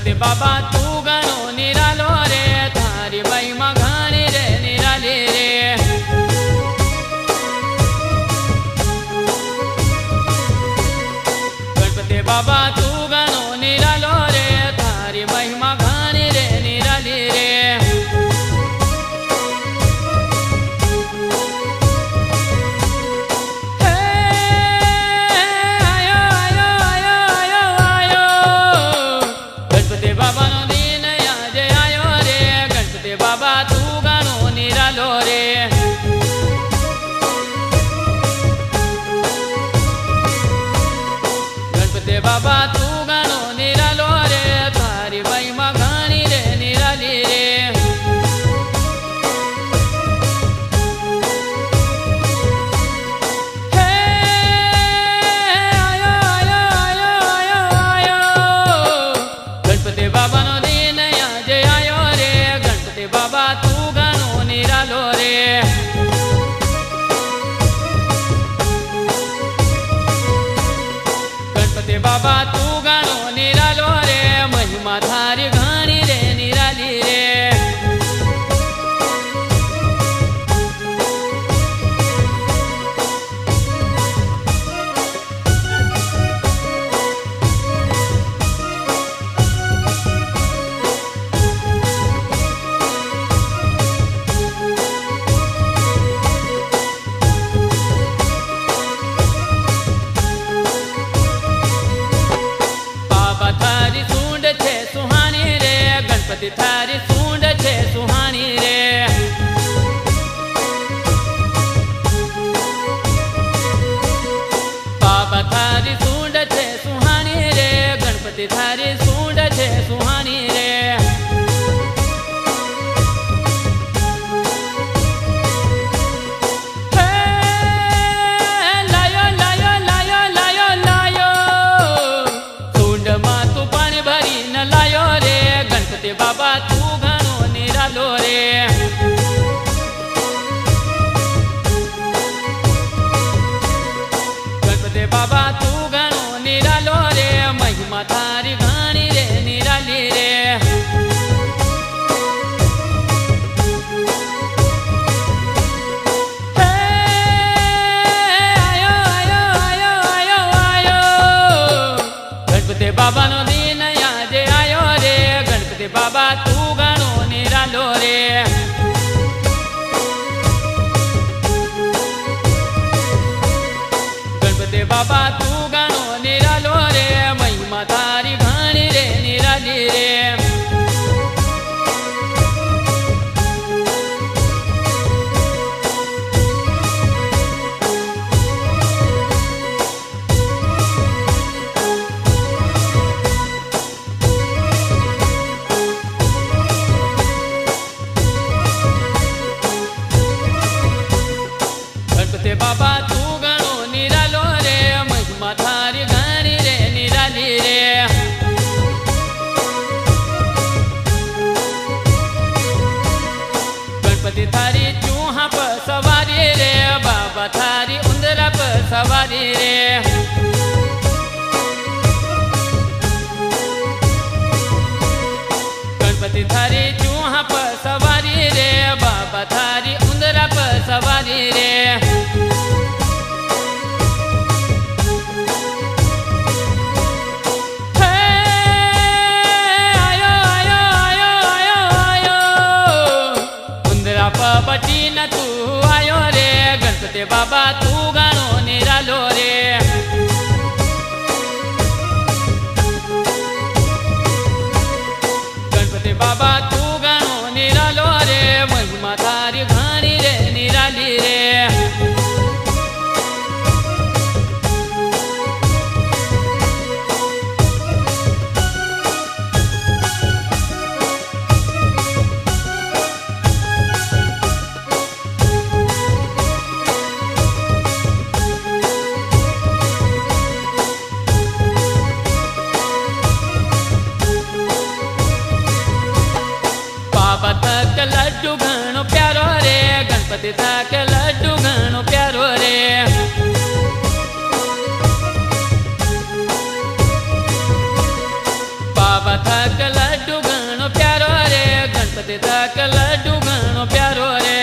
गणपति बाबा तू गणो निरालो रे, थारी महिमा घणी रे निराली रे। गणपति बाबा तू गणो निरालो रे, थारी महिमा घणी रे निराली रे। बाबा तू गणो निरालो रे, गणपति बाबा तू गणो निरालो रे, थारी महिमा घणी रे निराली रे। हे आयो आयो आयो आयो आयो, गणपति बाबा नो दिन आज आयो रे, गणपति बाबा तू गणो निरालो रे। गणपति बाबा तू गणो निरालो रे, महिमा थारी घणी रे निराली रे। गणपति थारी सूंड छे सुहानी रे, बाबा थारी सूंड छे सुहानी रे, गणपति थारी सूंड छे सुहानी रे। लायो लायो लायो लायो लायो, सूंड मा तू पानी भरी न लायो रे, गणपति बाबा तू गणो निरालो रे। गणपति बाबा तू गणो निरालो रे, महिमा थारी घणी रे निराली रे। हे आयो आयो आयो आयो आयो, गणपति बाबा नो दिन आज आयो रे, गणपति बाबा तू गणो निरालो रे। गणपति बाबा तू गणो निरालो रे, महिमा थारी घणी रे निराली रे। गणपति बाबा तू गणो निरालो रे, महिमा थारी घणी रे निराली रे। गणपति थारी चूहा पर सवारी रे, बाबा थारी उंदरा पर सवारी रे। गणपति थारी चूहा पर सवारी रे, बाबा थारी उंदरा पर सवारी रे। बटी न तू आयो रे, गणपति बाबा तू गणो निरालो रे। गणपति बाबा तू गणो निरालो रे, महिमा थारी घणी रे निराली रे। लड्डू घणो प्यारो रे, गणपति थाक लड्डू घणो प्यारो रे। बाबा थाक તક લડ્ડુ ઘણો પ્યારો રે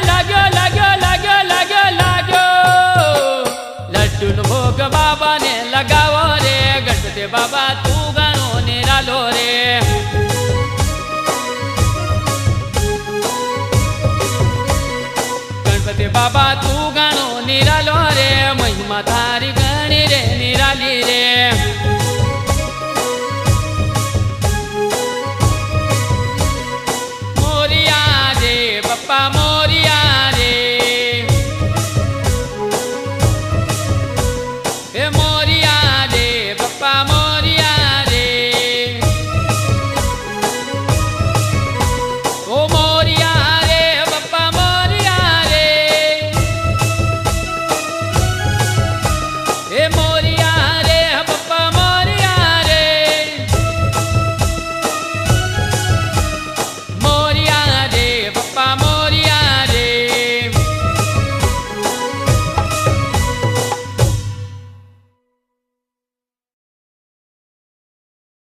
લાગ્યો લાગ્યો લાગ્યો લાગ્યો લાગ્યો લડ્ડુ નો ભોગ બાબા ને લગાવો રે ગણપતિ બાબા તું ઘણો નિરાલો રે ગણપતિ બાબા તું